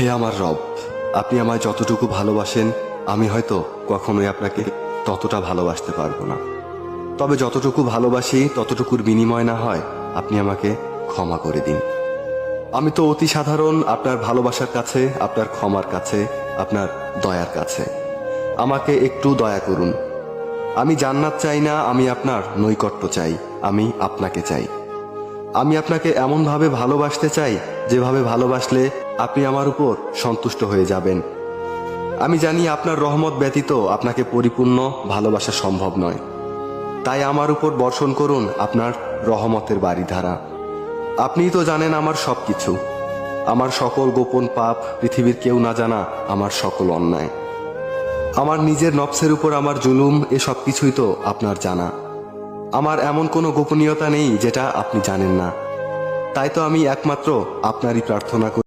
হে আমার রব, আপনি আমায় যতটুকু ভালোবাসেন আমি হয়তো কখনোই আপনাকে ততটা ভালোবাসতে পারবো না। তবে যতটুকু ভালোবাসি ততটুকুর বিনিময় না হয় আপনি আমাকে ক্ষমা করে দিন। আমি তো অতি সাধারণ আপনার ভালোবাসার কাছে, আপনার ক্ষমার কাছে, আপনার দয়ার কাছে। আমাকে একটু দয়া করুন। আমি জান্নাত চাই না, আমি আপনার নৈকট্য চাই, আমি আপনাকে চাই। আমি আপনাকে এমনভাবে ভালোবাসতে চাই যেভাবে ভালোবাসলে আপনি আমার উপর সন্তুষ্ট হয়ে যাবেন। আমি জানি আপনার রহমত ব্যতীত আপনাকে পরিপূর্ণ ভালোবাসা সম্ভব নয়। তাই আমার উপর বর্ষণ করুন আপনার রহমতের বারিধারা। আপনিই তো জানেন আমার সবকিছু, আমার সকল গোপন পাপ, পৃথিবীর কেউ না জানা আমার সকল অন্যায়, আমার নিজের নফসের উপর আমার জুলুম, এ সব কিছুই তো আপনার জানা। আমার এমন কোনো গোপনীয়তা নেই যেটা আপনি জানেন না। তাই তো আমি একমাত্র আপনারই প্রার্থনা করি।